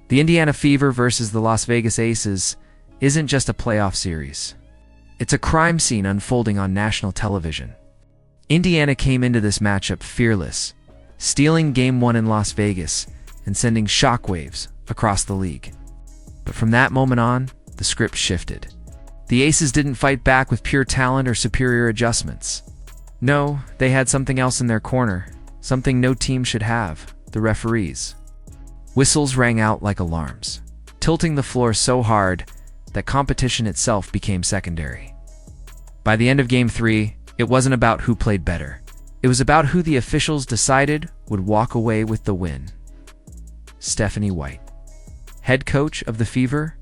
The Indiana Fever versus the Las Vegas Aces isn't just a playoff series. It's a crime scene unfolding on national television. Indiana came into this matchup fearless, stealing Game 1 in Las Vegas and sending shockwaves across the league. But from that moment on, the script shifted. The Aces didn't fight back with pure talent or superior adjustments. No, they had something else in their corner, something no team should have: the referees. Whistles rang out like alarms, tilting the floor so hard that competition itself became secondary. By the end of Game 3, it wasn't about who played better. It was about who the officials decided would walk away with the win. Stephanie White, head coach of the Fever,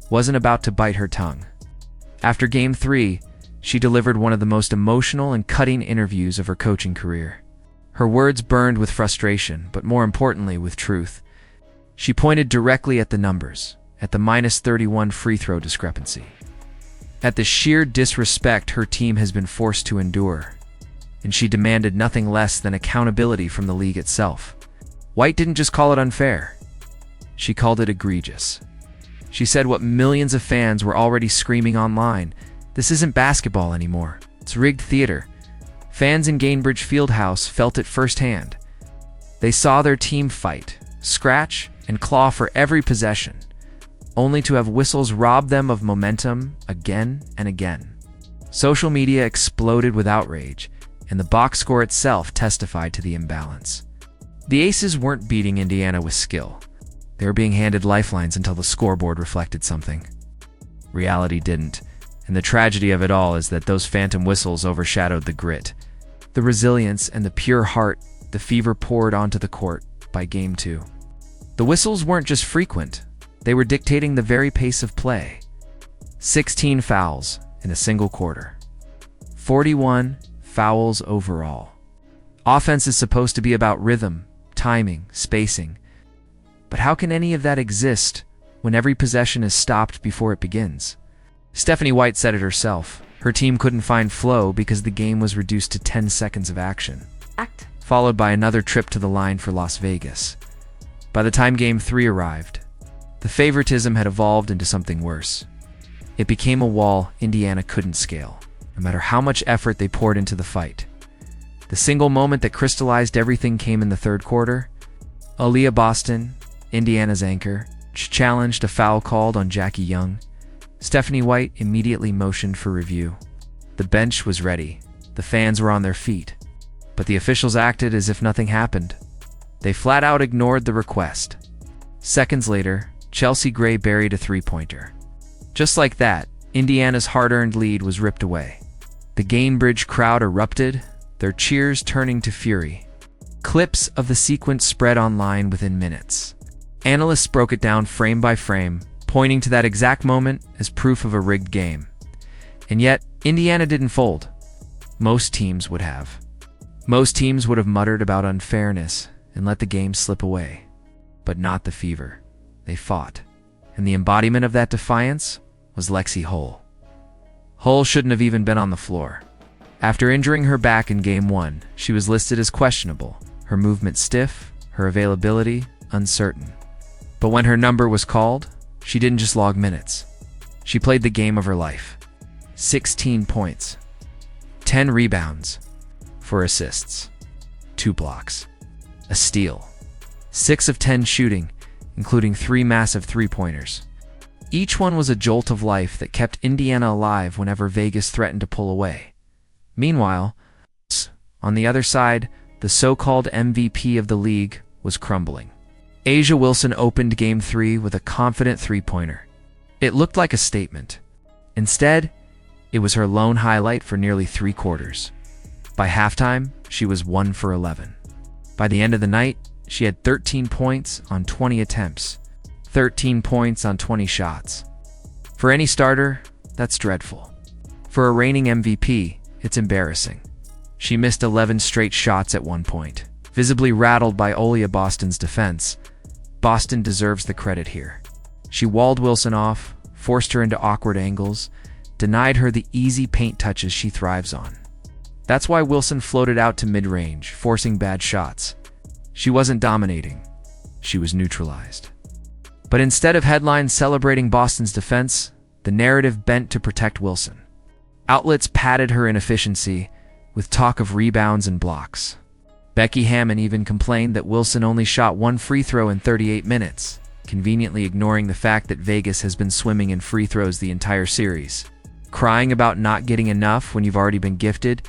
wasn't about to bite her tongue. After Game 3, she delivered one of the most emotional and cutting interviews of her coaching career. Her words burned with frustration, but more importantly, with truth. She pointed directly at the numbers, at the -31 free throw discrepancy, at the sheer disrespect her team has been forced to endure, and she demanded nothing less than accountability from the league itself. White didn't just call it unfair. She called it egregious. She said what millions of fans were already screaming online: this isn't basketball anymore. It's rigged theater. Fans in Gainbridge Fieldhouse felt it firsthand. They saw their team fight, scratch, and claw for every possession, only to have whistles rob them of momentum again and again. Social media exploded with outrage, and the box score itself testified to the imbalance. The Aces weren't beating Indiana with skill. They were being handed lifelines until the scoreboard reflected something. Reality didn't, and the tragedy of it all is that those phantom whistles overshadowed the grit, the resilience, and the pure heart the Fever poured onto the court by Game 2. The whistles weren't just frequent, they were dictating the very pace of play. 16 fouls in a single quarter. 41 fouls overall. Offense is supposed to be about rhythm, timing, spacing. But how can any of that exist when every possession is stopped before it begins? Stephanie White said it herself. Her team couldn't find flow because the game was reduced to 10 seconds of action, followed by another trip to the line for Las Vegas. By the time Game 3 arrived, the favoritism had evolved into something worse. It became a wall Indiana couldn't scale, no matter how much effort they poured into the fight. The single moment that crystallized everything came in the third quarter. Aaliyah Boston, Indiana's anchor, challenged a foul called on Jackie Young. Stephanie White immediately motioned for review. The bench was ready. The fans were on their feet. But the officials acted as if nothing happened. They flat out ignored the request. Seconds later, Chelsea Gray buried a three-pointer. Just like that, Indiana's hard-earned lead was ripped away. The Gainbridge crowd erupted, their cheers turning to fury. Clips of the sequence spread online within minutes. Analysts broke it down frame by frame, pointing to that exact moment as proof of a rigged game. And yet, Indiana didn't fold. Most teams would have. Most teams would have muttered about unfairness and let the game slip away. But not the Fever. They fought. And the embodiment of that defiance was Lexi Hull. Hull shouldn't have even been on the floor. After injuring her back in Game 1, she was listed as questionable, her movement stiff, her availability uncertain. But when her number was called, she didn't just log minutes. She played the game of her life. 16 points, 10 rebounds, 4 assists, 2 blocks, a steal, 6 of 10 shooting, including 3 massive three-pointers. Each one was a jolt of life that kept Indiana alive whenever Vegas threatened to pull away. Meanwhile, on the other side, the so-called MVP of the league was crumbling. A'ja Wilson opened Game 3 with a confident three-pointer. It looked like a statement. Instead, it was her lone highlight for nearly 3 quarters. By halftime, she was 1 for 11. By the end of the night, she had 13 points on 20 attempts, 13 points on 20 shots. For any starter, that's dreadful. For a reigning MVP, it's embarrassing. She missed 11 straight shots at one point. Visibly rattled by Aaliyah Boston's defense, Boston deserves the credit here. She walled Wilson off, forced her into awkward angles, denied her the easy paint touches she thrives on. That's why Wilson floated out to mid-range, forcing bad shots. She wasn't dominating. She was neutralized. But instead of headlines celebrating Boston's defense, the narrative bent to protect Wilson. Outlets padded her inefficiency with talk of rebounds and blocks. Becky Hammon even complained that Wilson only shot one free throw in 38 minutes, conveniently ignoring the fact that Vegas has been swimming in free throws the entire series. Crying about not getting enough when you've already been gifted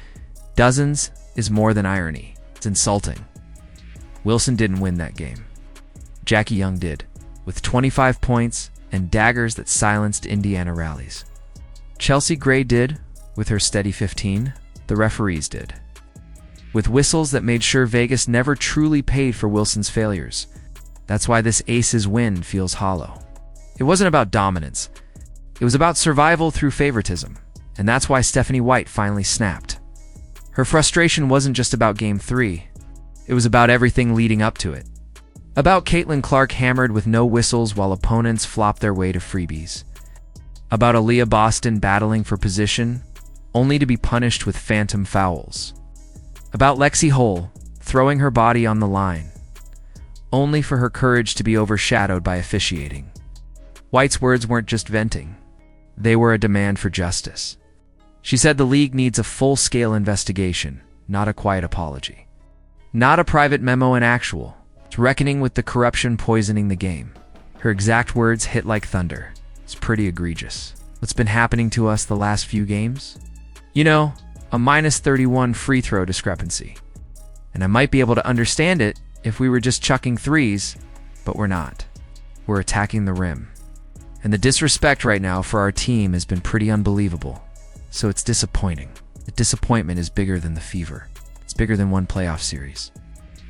dozens is more than irony. It's insulting. Wilson didn't win that game. Jackie Young did, with 25 points and daggers that silenced Indiana rallies. Chelsea Gray did, with her steady 15. The referees did, with whistles that made sure Vegas never truly paid for Wilson's failures. That's why this Aces win feels hollow. It wasn't about dominance. It was about survival through favoritism, and that's why Stephanie White finally snapped. Her frustration wasn't just about Game 3. It was about everything leading up to it. About Caitlin Clark hammered with no whistles while opponents flopped their way to freebies. About Aaliyah Boston battling for position, only to be punished with phantom fouls. About Lexi Hull throwing her body on the line, only for her courage to be overshadowed by officiating. White's words weren't just venting. They were a demand for justice. She said the league needs a full-scale investigation, not a quiet apology. Not a private memo in actual. It's reckoning with the corruption poisoning the game. Her exact words hit like thunder. It's pretty egregious. What's been happening to us the last few games? You know, a -31 free throw discrepancy. And I might be able to understand it if we were just chucking threes, but we're not. We're attacking the rim. And the disrespect right now for our team has been pretty unbelievable. So it's disappointing. The disappointment is bigger than the fever. It's bigger than one playoff series.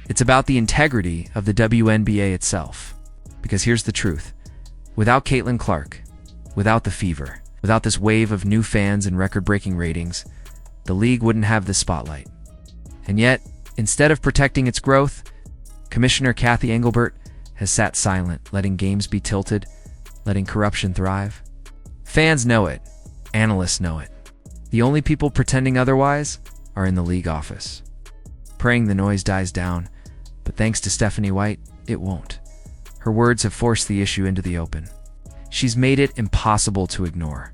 It's about the integrity of the WNBA itself. Because here's the truth. Without Caitlin Clark, without the fever, without this wave of new fans and record-breaking ratings, the league wouldn't have this spotlight. And yet, instead of protecting its growth, Commissioner Kathy Engelbert has sat silent, letting games be tilted, letting corruption thrive. Fans know it. Analysts know it. The only people pretending otherwise are in the league office, praying the noise dies down, but thanks to Stephanie White, it won't. Her words have forced the issue into the open. She's made it impossible to ignore.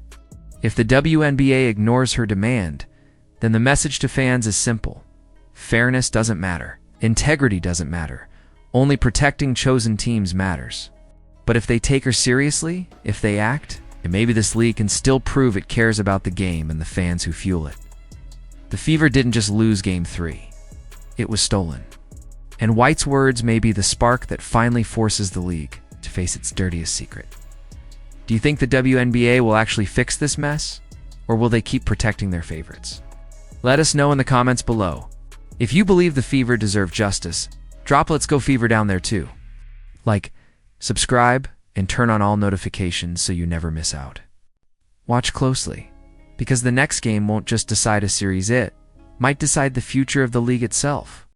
If the WNBA ignores her demand, then the message to fans is simple. Fairness doesn't matter. Integrity doesn't matter. Only protecting chosen teams matters. But if they take her seriously, if they act, then maybe this league can still prove it cares about the game and the fans who fuel it. The Fever didn't just lose Game 3. It was stolen. And White's words may be the spark that finally forces the league to face its dirtiest secret. Do you think the WNBA will actually fix this mess? Or will they keep protecting their favorites? Let us know in the comments below. If you believe the Fever deserve justice, drop Let's Go Fever down there too. Like, subscribe, and turn on all notifications so you never miss out. Watch closely, because the next game won't just decide a series, it might decide the future of the league itself.